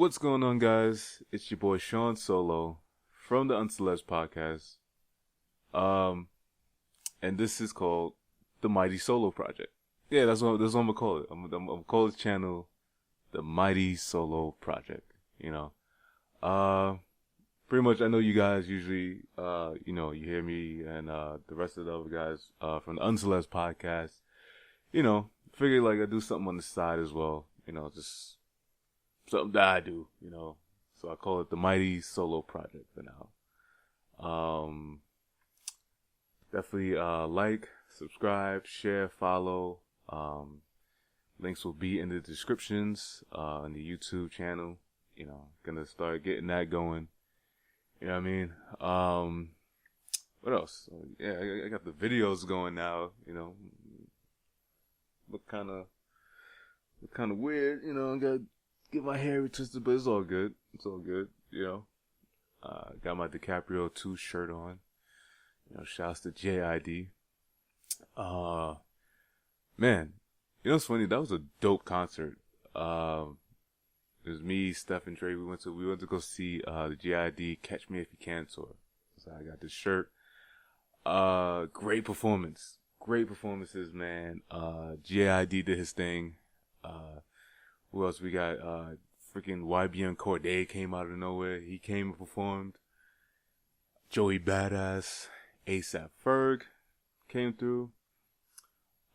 What's going on, guys? It's your boy Sean Solo from the Uncelebs podcast. Um, and this is called the Mighty Solo Project. Yeah, that's what I'm gonna call it. I'm gonna call this channel the Mighty Solo Project. You know, uh, pretty much. I know you guys usually, you hear me and the rest of the other guys from the Uncelebs podcast. Figure like I do something on the side as well. Just something that I do, So I call it the Mighty Solo Project for now. Definitely like, subscribe, share, follow. Links will be in the descriptions on the YouTube channel. Gonna start getting that going. You know what I mean? What else? Yeah, I got the videos going now. Look kind of weird. I got get my hair retwisted, but it's all good. It's all good, Got my DiCaprio 2 shirt on. Shouts to JID. Man, what's funny? That was a dope concert. It was me, Steph, and Dre. We went to go see the JID Catch Me If You Can tour. So I got this shirt. Great performance. Great performances, man. JID did his thing. Who else we got? Freaking YBN Cordae came out of nowhere. He came and performed. Joey Badass, ASAP Ferg came through.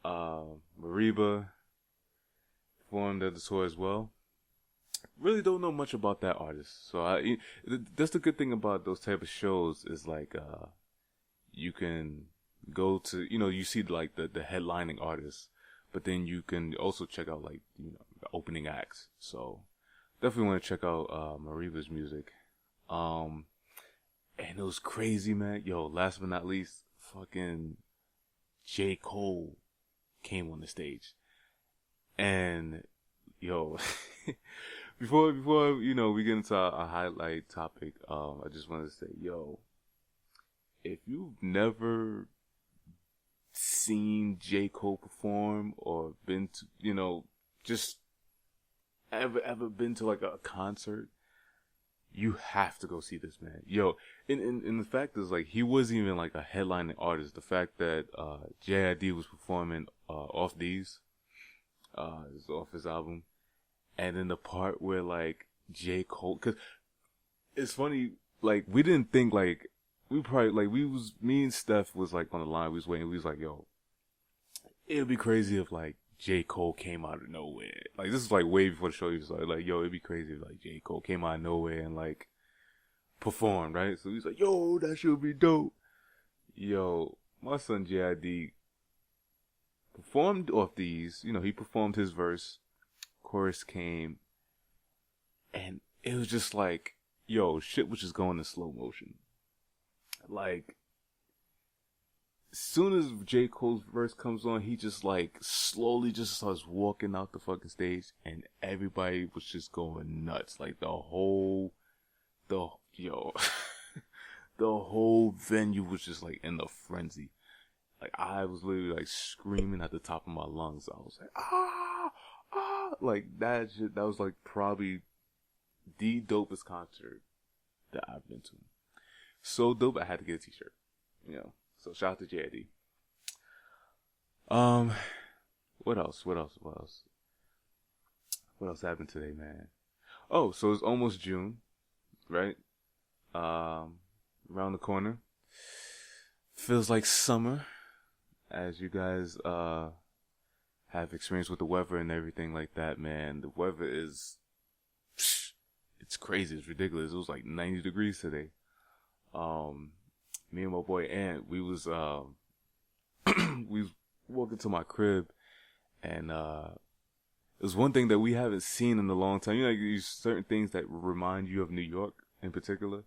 Mariba performed at the tour as well. Really don't know much about that artist. So that's the good thing about those type of shows is like, you can go to, you see like the headlining artists, but then you can also check out like, the opening acts. So definitely want to check out Mariba's music. And it was crazy, man. Yo, last but not least, fucking J. Cole came on the stage. And yo, before we get into our highlight topic, I just wanted to say, yo, if you've never seen J. Cole perform or been to, just ever been to like a concert, you have to go see this man. Yo, and the fact is like he wasn't even like a headlining artist. The fact that JID was performing off his album, and then the part where like J. Cole, cause it's funny, like we didn't think like we probably like me and Steph was like on the line, we was waiting, we was like, yo, it'd be crazy if like J. Cole came out of nowhere. Like this is like way before the show even started. Like, yo, it'd be crazy if like J. Cole came out of nowhere and like performed, right? So he's like, yo, that should be dope. Yo, my son JID performed off these, he performed his verse, chorus came, and it was just like, yo, shit was just going in slow motion. Like, as soon as J. Cole's verse comes on, he just like slowly just starts walking out the fucking stage, and everybody was just going nuts. Like the whole venue was just like in the frenzy. Like I was literally like screaming at the top of my lungs. I was like, like that shit. That was like probably the dopest concert that I've been to. So dope, I had to get a t-shirt. So shout out to JID. What else happened today, man? Oh, so it's almost June, right? Around the corner. Feels like summer, as you guys have experience with the weather and everything like that, man. The weather is, it's crazy, it's ridiculous. It was like 90 degrees today. Me and my boy Ant, we was walking to my crib, and it was one thing that we haven't seen in a long time. Like these certain things that remind you of New York in particular.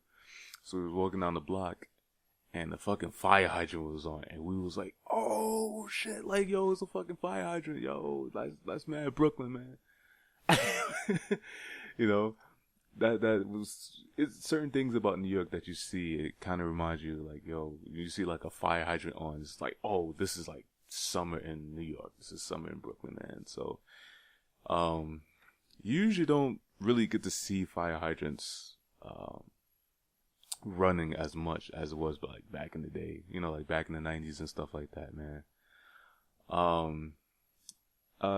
So we was walking down the block, and the fucking fire hydrant was on, and we was like, oh shit, like yo, it's a fucking fire hydrant, yo, that's mad Brooklyn, man. That was, it's certain things about New York that you see, it kind of reminds you like, yo, you see like a fire hydrant on, it's like, oh, this is like summer in New York, this is summer in Brooklyn, man. So you usually don't really get to see fire hydrants running as much as it was like back in the day, like back in the 90s and stuff like that, man. Um,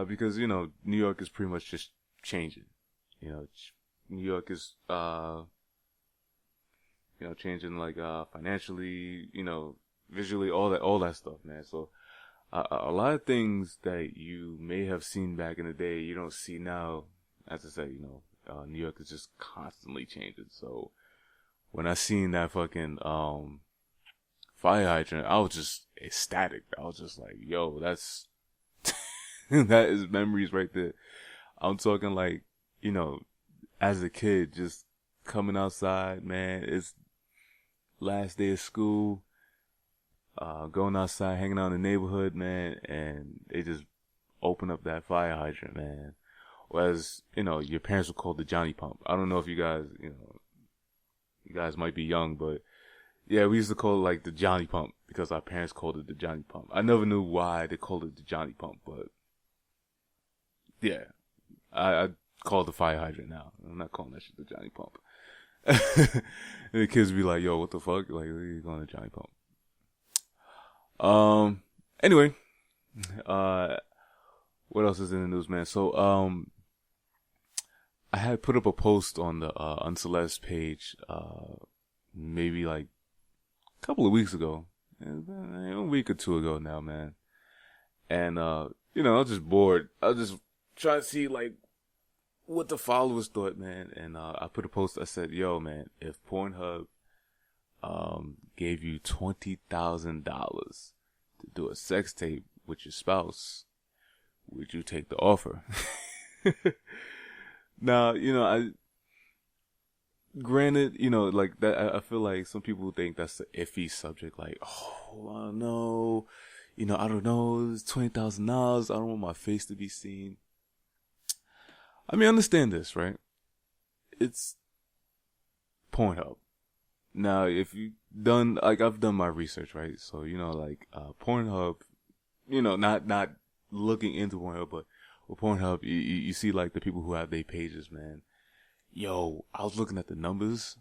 because, New York is pretty much just changing. New York is, changing like, financially, visually, all that stuff, man. So, a lot of things that you may have seen back in the day, you don't see now. As I said, New York is just constantly changing. So, when I seen that fucking, fire hydrant, I was just ecstatic. I was just like, yo, that's, that is memories right there. I'm talking like, as a kid, just coming outside, man. It's last day of school, going outside, hanging out in the neighborhood, man, and they just open up that fire hydrant, man. Or as, your parents would call the Johnny Pump. I don't know if you guys, you guys might be young, but yeah, we used to call it like the Johnny Pump because our parents called it the Johnny Pump. I never knew why they called it the Johnny Pump, but yeah, I call it the fire hydrant now. I'm not calling that shit the Johnny Pump. And the kids be like, yo, what the fuck? Like, what are you calling the Johnny Pump? Anyway, what else is in the news, man? So, I had put up a post on the, Unceleste page, maybe like a couple of weeks ago, a week or two ago now, man. And, I was just bored. I was just trying to see, like, what the followers thought, man. And, I put a post, I said, yo, man, if Pornhub, gave you $20,000 to do a sex tape with your spouse, would you take the offer? Now, granted, like that, I feel like some people think that's an iffy subject. Like, oh, no, I don't know, it's $20,000. I don't want my face to be seen. I mean, understand this, right? It's Pornhub. Now, if you done, like, I've done my research, right? So, like, Pornhub, not looking into Pornhub, but with Pornhub, you see, like, the people who have their pages, man. Yo, I was looking at the numbers,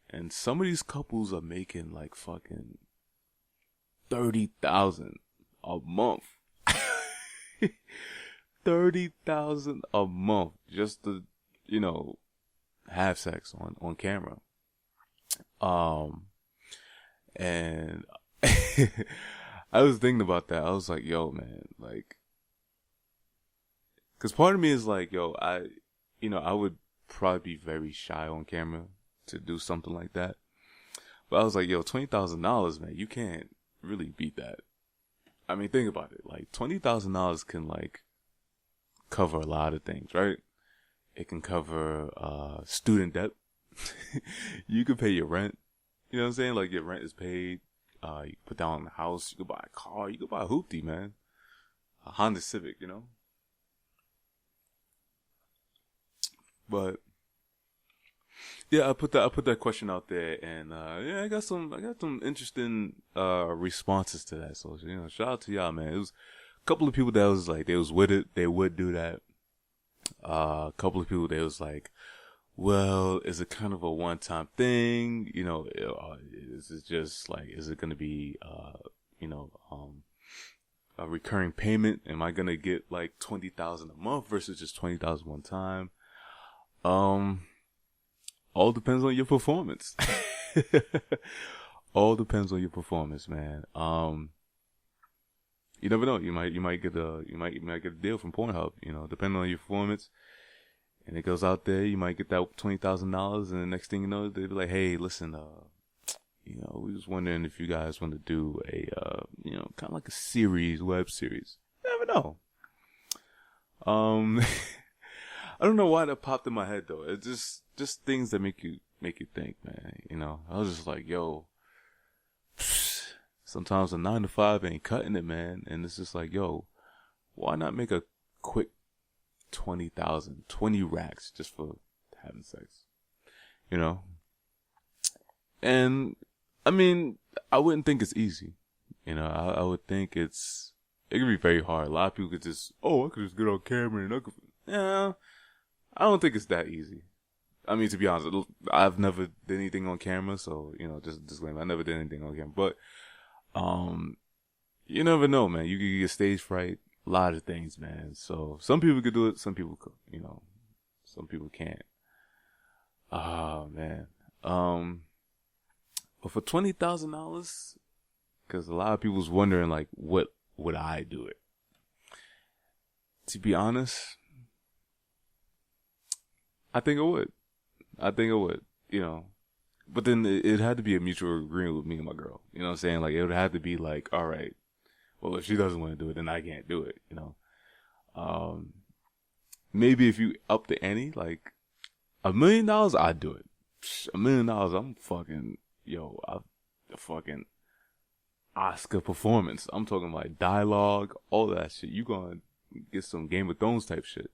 and some of these couples are making, like, fucking $30,000 a month. $30,000 a month just to, have sex on camera. And I was thinking about that. I was like, yo, man, like, cause part of me is like, yo, I would probably be very shy on camera to do something like that. But I was like, yo, $20,000, man, you can't really beat that. I mean, think about it. Like, $20,000 can, like, cover a lot of things, right? It can cover, student debt. You could pay your rent. You know what I'm saying? Like, your rent is paid. You can put down the house. You could buy a car. You could buy a hoopty, man. A Honda Civic, But yeah, I put that question out there, and yeah, I got some interesting responses to that. So shout out to y'all, man. It was a couple of people that was like they was with it. They would do that. A couple of people that was like, well, is it kind of a one-time thing? Is it just like, is it going to be, a recurring payment? Am I going to get like 20,000 a month versus just 20,000 one time? All depends on your performance. All depends on your performance, man. You never know. You might get a deal from Pornhub, depending on your performance. And it goes out there, you might get that $20,000, and the next thing you know, they'll be like, hey, listen, we was wondering if you guys want to do a, kind of like a web series. You never know. I don't know why that popped in my head though. It's just things that make you think, man. I was just like, yo, sometimes a 9 to 5 ain't cutting it, man. And it's just like, yo, why not make a quick 20 racks just for having sex, And I mean, I wouldn't think it's easy, I would think it could be very hard. A lot of people could just, I could just get on camera and yeah, I don't think it's that easy. I mean, to be honest, I've never did anything on camera, so just disclaimer, I never did anything on camera. But you never know, man. You could get stage fright, a lot of things, man. So some people could do it, some people could, some people can't. Oh man. But for $20,000, because a lot of people's wondering, like, what would I do it? To be honest, I think I would. But then it had to be a mutual agreement with me and my girl. You know what I'm saying? Like, it would have to be like, all right, well, if she doesn't want to do it, then I can't do it, Maybe if you up the ante, like, $1 million, I'd do it. $1 million, I'm fucking, the fucking Oscar performance. I'm talking like dialogue, all that shit. You gonna get some Game of Thrones type shit.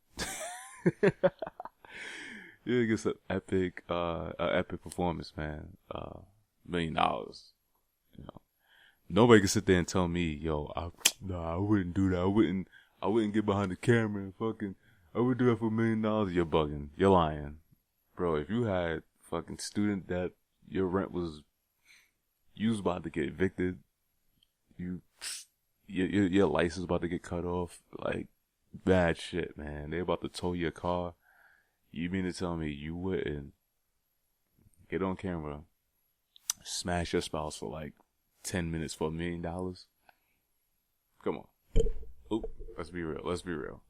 You get some epic performance, man. $1 million. Nobody can sit there and tell me, I wouldn't do that. I wouldn't get behind the camera and fucking, I would do that for $1 million. You're bugging. You're lying. Bro, if you had fucking student debt, your rent was, you was about to get evicted, your license about to get cut off, like, bad shit, man. They about to tow your car. You mean to tell me you wouldn't get on camera, smash your spouse for like 10 minutes for $1 million? Come on. Oop, let's be real.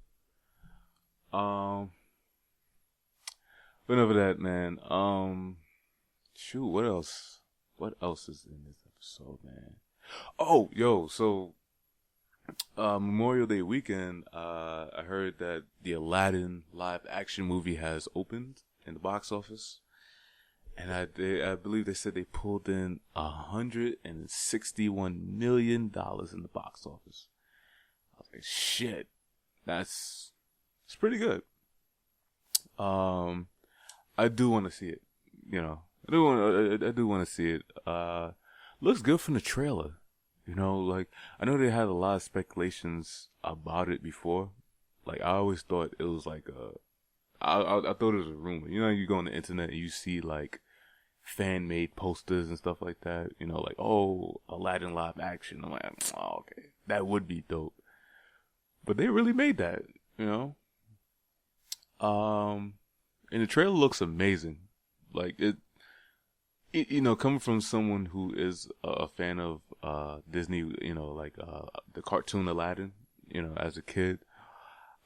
But enough of that, man. Shoot, what else? What else is in this episode, man? Oh, so Memorial Day weekend, I heard that the Aladdin live action movie has opened in the box office, and I believe they said they pulled in $161 million in the box office. I was like, shit, it's pretty good. I do want to see it. I do want to see it. Looks good from the trailer. Like, I know they had a lot of speculations about it before. Like, I always thought it was like I thought it was a rumor. You go on the internet and you see like fan-made posters and stuff like that. Like, oh, Aladdin live action. I'm like, oh, okay, that would be dope. But they really made that, And the trailer looks amazing. Like, coming from someone who is a fan of Disney, like the cartoon Aladdin, as a kid,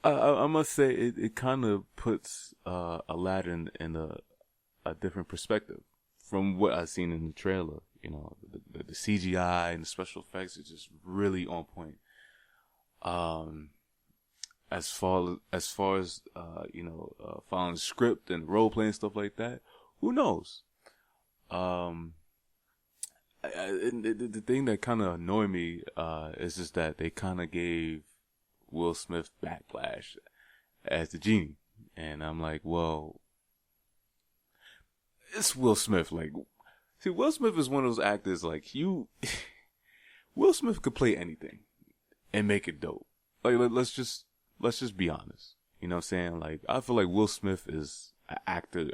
I must say it kind of puts Aladdin in a different perspective from what I've seen in the trailer. The CGI and the special effects are just really on point. As far as following the script and role playing stuff like that, who knows? The thing that kind of annoyed me is just that they kind of gave Will Smith backlash as the genie, and I'm like, well, it's Will Smith. Like, see, Will Smith is one of those actors. Like, Will Smith could play anything and make it dope. Like, let's just be honest. You know what I'm saying? Like, I feel like Will Smith is an actor.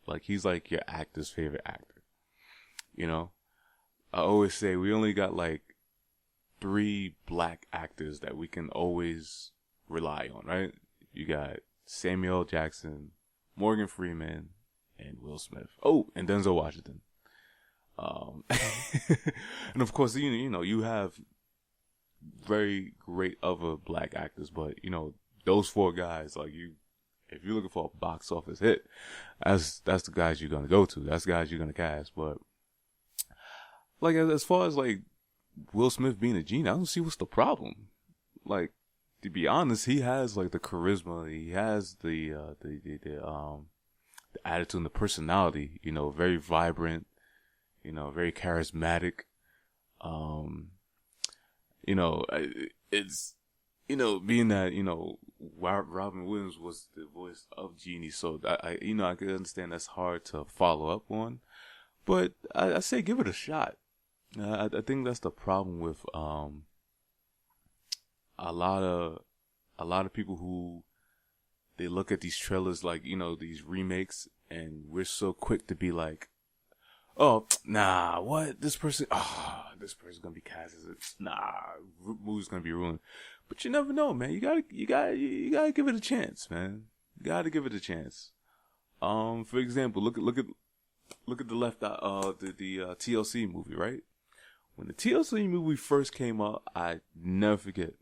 Like, he's like your actor's favorite actor. I always say we only got like 3 black actors that we can always rely on, right? You got Samuel L. Jackson, Morgan Freeman, and Will Smith. Oh, and Denzel Washington. And of course, you have very great other black actors, but those 4 guys, like, if you're looking for a box office hit, that's the guys you're gonna go to. That's the guys you're gonna cast. But like, as far as like Will Smith being a genie, I don't see what's the problem. Like, to be honest, he has like the charisma, he has the attitude and the personality. Very vibrant. Very charismatic. It's being that Robin Williams was the voice of Genie, so I could understand that's hard to follow up on, but I say give it a shot. I think that's the problem with a lot of people who they look at these trailers like, these remakes, and we're so quick to be like, oh, nah, what? This person's gonna be cast as movie's gonna be ruined. But you never know, man. You gotta give it a chance, man. You gotta give it a chance. For example, look at the Left Eye, the TLC movie, right? When the TLC movie first came out, I never forget.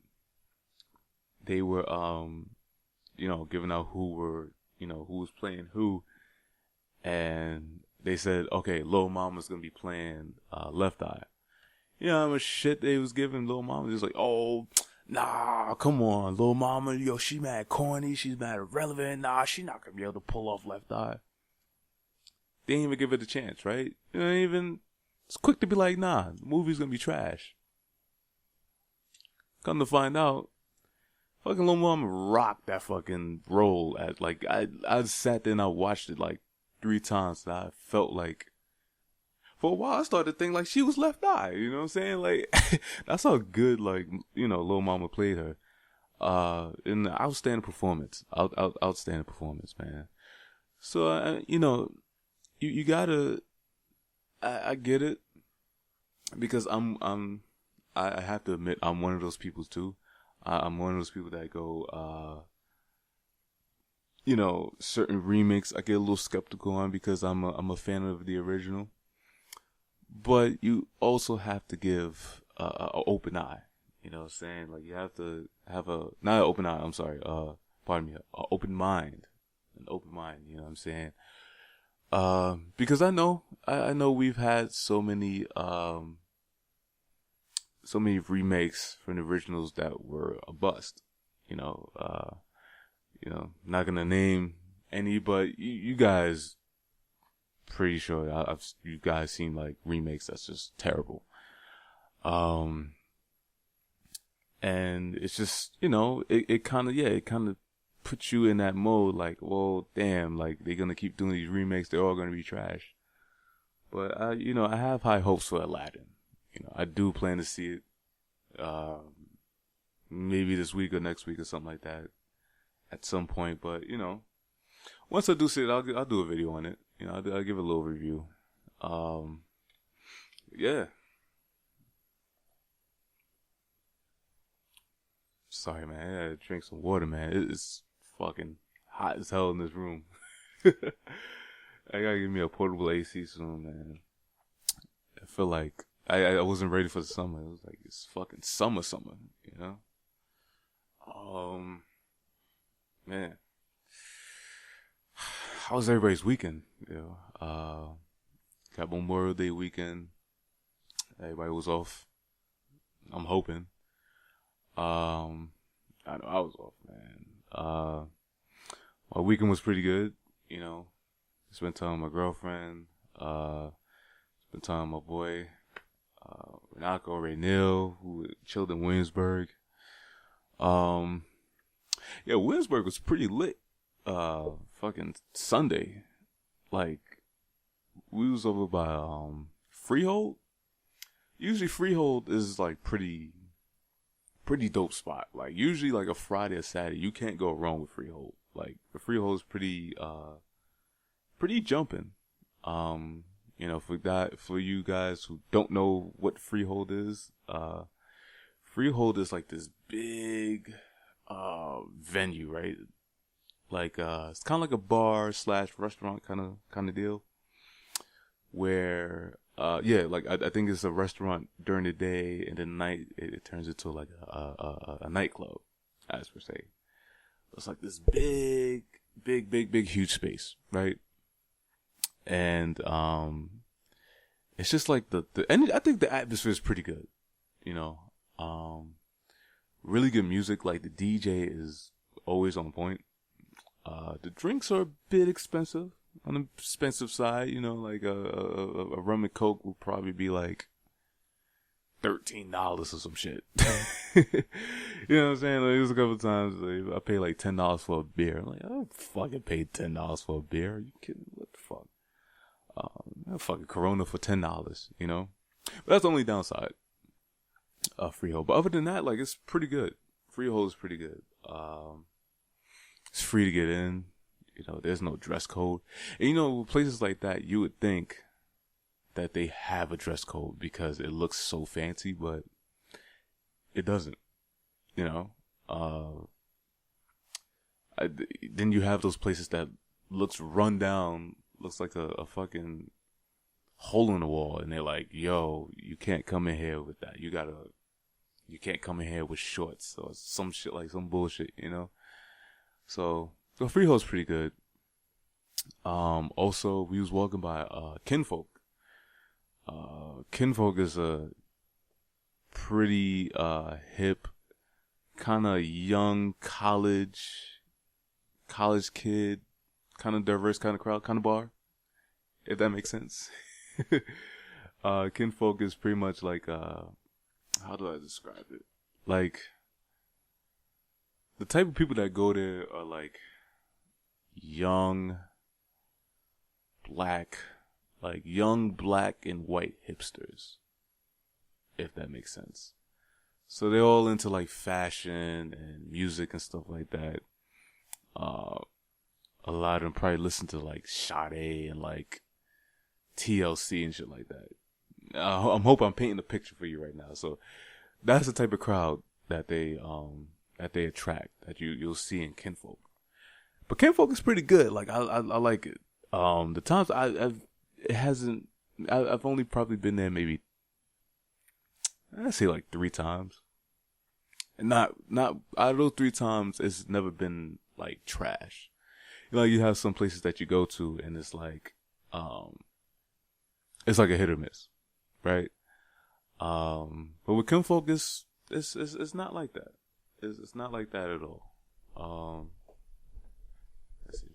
They were, giving out who was playing who, and they said, okay, Lil Mama's gonna be playing Left Eye. You know how much shit they was giving Lil Mama? Just like, oh, nah, come on, Lil Mama, she mad corny, she's mad irrelevant. Nah, she not gonna be able to pull off Left Eye. They didn't even give it a chance, right? It's quick to be like, nah, the movie's gonna be trash. Come to find out, fucking Lil Mama rocked that fucking role at, like, I sat there and I watched it like 3 times, and I felt like, for a while I started to think like she was Left Eye, you know what I'm saying? Like, that's how good, like, Lil Mama played her. In the outstanding performance, outstanding performance, man. So, you gotta, I get it, because I have to admit, I'm one of those people too. I'm one of those people that go, certain remakes I get a little skeptical on, because I'm a fan of the original. But you also have to give an open eye. You know what I'm saying? Like, you have to have not an open eye, I'm sorry, pardon me, an open mind. An open mind, you know what I'm saying? Because I know we've had so many remakes from the originals that were a bust. Not gonna name any, but you guys, pretty sure you guys seen like remakes that's just terrible. And it's just, it kind of puts you in that mode, like, well, damn, like, they're gonna keep doing these remakes, they're all gonna be trash. But I have high hopes for Aladdin. I do plan to see it, maybe this week or next week or something like that, at some point. But once I do see it, I'll do a video on it. I'll give it a little review. Yeah. Sorry, man. I gotta drink some water, man. It's fucking hot as hell in this room. I gotta give me a portable AC soon, man. I feel like I wasn't ready for the summer. It was like, it's fucking summer, Man. How was everybody's weekend? Got Memorial Day weekend. Everybody was off. I'm hoping. I know I was off, man. My weekend was pretty good. Spent time with my girlfriend. Spent time with my boy, Renako Raynil, who chilled in Williamsburg. Williamsburg was pretty lit. Fucking Sunday, like, we was over by Freehold. Usually Freehold is like pretty dope spot. Like, usually like a Friday or Saturday, you can't go wrong with Freehold. Like, the Freehold is pretty jumping. For you guys who don't know what Freehold is, Freehold is like this big venue, right? Like, it's kind of like a bar / restaurant kind of deal, where like, I think it's a restaurant during the day, and at night it turns into like a nightclub, as per se. It's like this big huge space, right? And it's just like and I think the atmosphere is pretty good, really good music. Like, the DJ is always on point. The drinks are a bit expensive, on the expensive side. Like a rum and coke will probably be like $13 or some shit. You know what I'm saying? Like, there's a couple times like, I pay like $10 for a beer. I'm like, I don't fucking pay $10 for a beer. Are you kidding? What the fuck? Fucking Corona for $10, But that's the only downside of Freehold. But other than that, like, it's pretty good. Freehold is pretty good. It's free to get in. There's no dress code. And places like that, you would think that they have a dress code because it looks so fancy, but it doesn't. You know, uh, then you have those places that looks run down, looks like a fucking hole in the wall, and they're like, "Yo, you can't come in here with that. You can't come in here with shorts or some shit like some bullshit." So the Freehold's pretty good. Also we was walking by Kinfolk. Kinfolk is a pretty hip, kind of young college kid, kind of diverse kind of crowd, kind of bar, if that makes sense. Kinfolk is pretty much like how do I describe it? Like the type of people that go there are like young black, like young black and white hipsters, if that makes sense. So they're all into like fashion and music and stuff like that. A lot of them probably listen to like Sade and like TLC and shit like that. I'm hoping I'm painting a picture for you right now. So that's the type of crowd that they attract, that you'll see in Kinfolk. But Kinfolk is pretty good. Like I like it. The times I've only probably been there maybe, I'd say like 3 times. And not out of those 3 times, it's never been like trash. You have some places that you go to and it's like a hit or miss, right? But with Kinfolk, it's not like that. It's not like that at all. Let's see,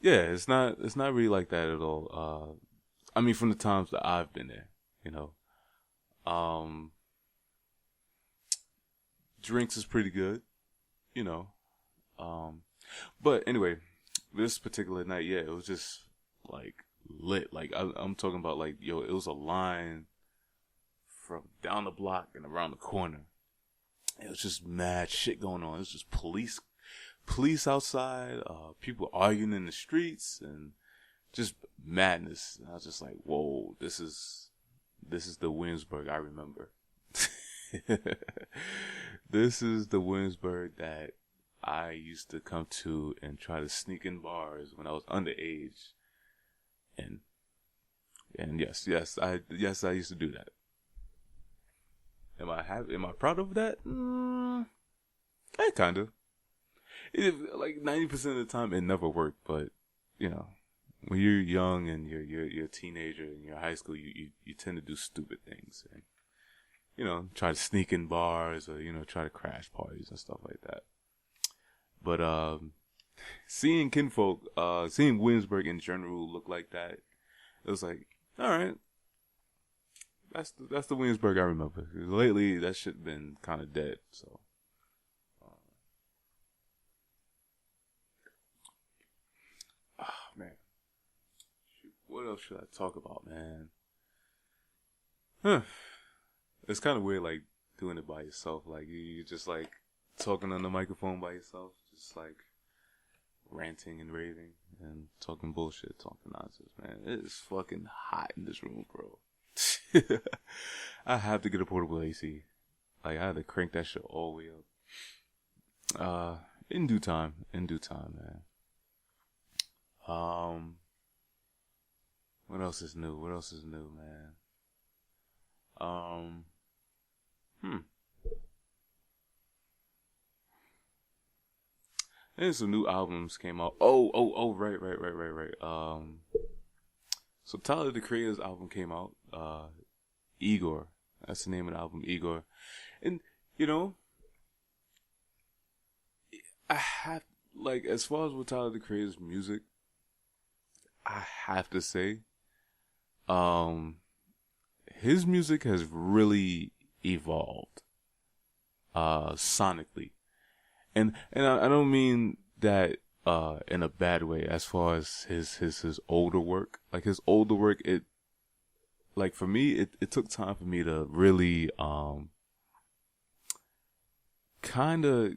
yeah, it's not really like that at all. I mean, from the times that I've been there, drinks is pretty good, you know. But anyway, this particular night, yeah, it was just like lit. Like I'm talking about, like, yo, it was a line from down the block and around the corner. It was just mad shit going on. It was just police outside, people arguing in the streets, and just madness. And I was just like, whoa, this is the Williamsburg I remember. This is the Williamsburg that I used to come to and try to sneak in bars when I was underage. And yes, I used to do that. Am I proud of that? Kind of. Like 90% of the time, it never worked. But when you're young and you're a teenager and you're in high school, you tend to do stupid things and try to sneak in bars or try to crash parties and stuff like that. But seeing Kinfolk, seeing Williamsburg in general look like that, it was like, all right, that's the Williamsburg I remember. Lately, that shit been kind of dead. So, man, shoot, what else should I talk about, man? Huh. It's kind of weird, like doing it by yourself. Like you just like talking on the microphone by yourself, just like ranting and raving and talking bullshit, talking nonsense, man. It is fucking hot in this room, bro. I have to get a portable AC. Like I had to crank that shit all the way up. In due time, man. What else is new? Man? And some new albums came out. Oh, right. So Tyler the Creator's album came out. Igor. That's the name of the album, Igor. And, I have, like, as far as with Tyler the Creator's music, I have to say, his music has really evolved, sonically. And I don't mean that in a bad way. As far as his older work, like his older work, it, like, for me, it took time for me to really kind of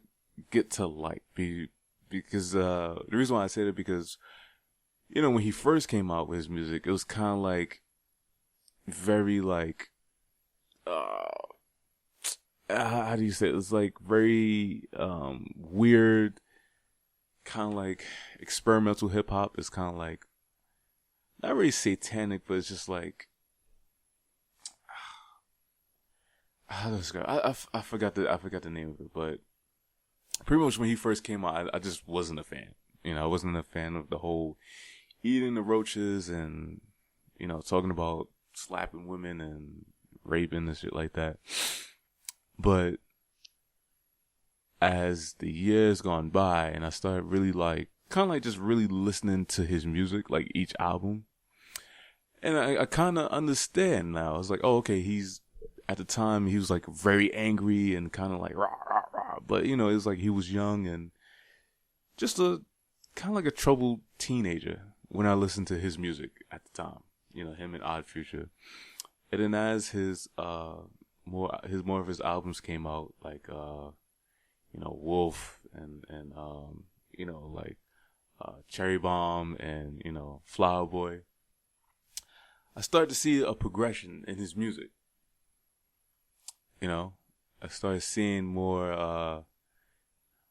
get to like. Because the reason why I say that, because when he first came out with his music, it was kind of like very like how do you say it? It was like very weird, kind of like experimental hip hop. It's kind of like not really satanic, but it's just like how does it go? I forgot the name of it, but pretty much when he first came out, I just wasn't a fan. I wasn't a fan of the whole eating the roaches and talking about slapping women and raping and shit like that. But as the years gone by and I started really like kind of like just really listening to his music, like each album, and I kind of understand now. It's like, oh, okay, at the time he was like very angry and kind of like rah rah rah, but it was like he was young and just a kind of like a troubled teenager when I listened to his music at the time. Him and Odd Future. And then as his more of his albums came out, like Wolf and like Cherry Bomb and Flower Boy, I started to see a progression in his music. I started seeing more of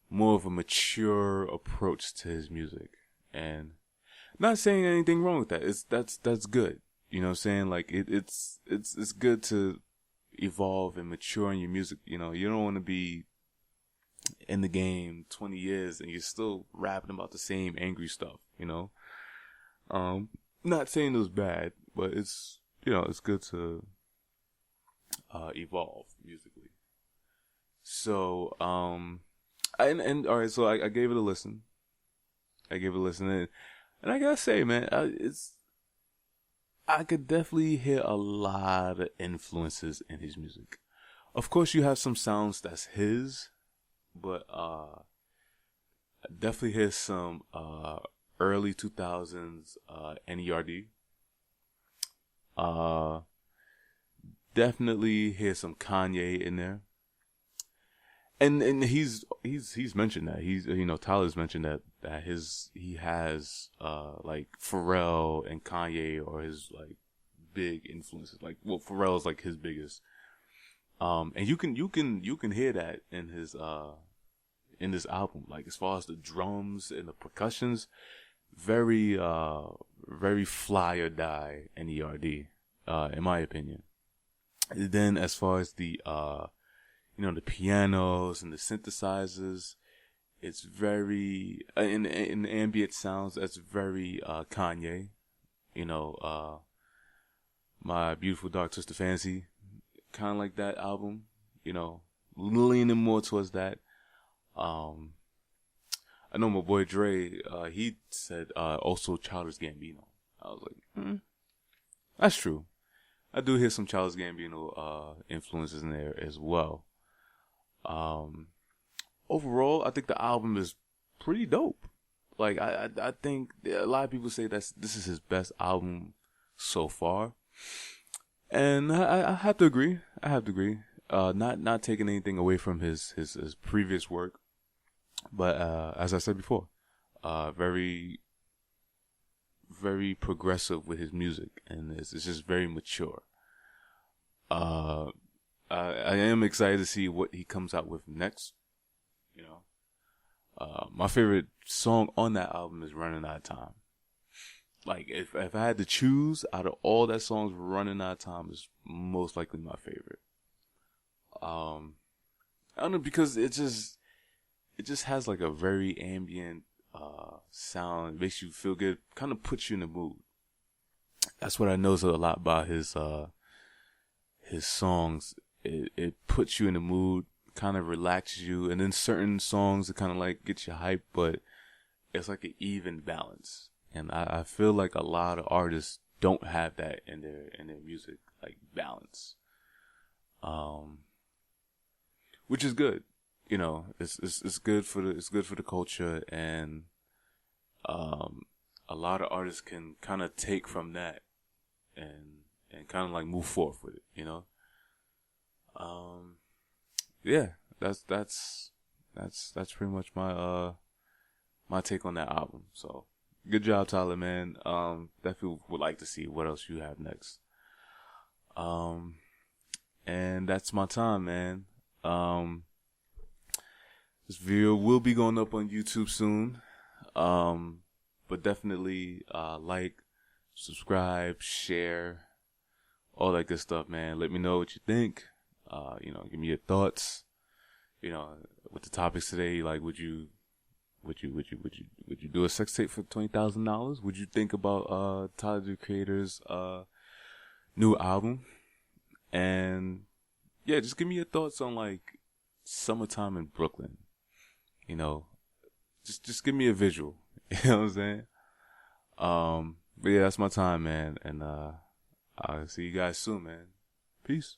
a mature approach to his music, and not saying anything wrong with that. That's good. You know what I'm saying? Like it's good to evolve and mature in your music. You don't want to be in the game 20 years and you're still rapping about the same angry stuff. Not saying it was bad, but it's it's good to evolve musically. So and all right, so I gave it a listen. And I gotta say, man, I could definitely hear a lot of influences in his music. Of course, you have some sounds that's his, but I definitely hear some early 2000s NERD. Definitely hear some Kanye in there. And he's mentioned that Tyler's mentioned that he has like Pharrell and Kanye are his like big influences. Like, well, Pharrell is like his biggest. And you can hear that in his in this album. Like as far as the drums and the percussions, very fly or die NERD, in my opinion. And then as far as the the pianos and the synthesizers, it's very in the ambient sounds. That's very Kanye. My Beautiful Dark Twisted Fantasy, kind of like that album. Leaning more towards that. I know my boy Dre. He said also Childish Gambino. I was like, that's true. I do hear some Childish Gambino influences in there as well. Overall, I think the album is pretty dope. Like I think a lot of people say this is his best album so far, and I have to agree. Not taking anything away from his previous work, but as I said before, very very progressive with his music, and it's just very mature. I am excited to see what he comes out with next. My favorite song on that album is Running Out of Time. Like, if I had to choose out of all that songs, Running Out of Time is most likely my favorite. I don't know, because it just has like a very ambient sound. It makes you feel good, kind of puts you in the mood. That's what I notice a lot about his songs. It puts you in the mood, kind of relaxes you, and then certain songs it kind of like get you hyped, but it's like an even balance. And I feel like a lot of artists don't have that in their music, like balance. Which is good. It's good for the culture, and a lot of artists can kind of take from that and kind of like move forward with it, Yeah, that's that's pretty much my take on that album. So good job, Tyler, man. Definitely would like to see what else you have next. Um, and that's my time, man. This video will be going up on YouTube soon. But definitely like, subscribe, share, all that good stuff, man. Let me know what you think. Give me your thoughts. With the topics today, like, would you do a sex tape for $20,000? Would you think about Tyler the Creator's new album? And yeah, just give me your thoughts on like summertime in Brooklyn. You know, just give me a visual. You know what I'm saying? But yeah, that's my time, man. And I'll see you guys soon, man. Peace.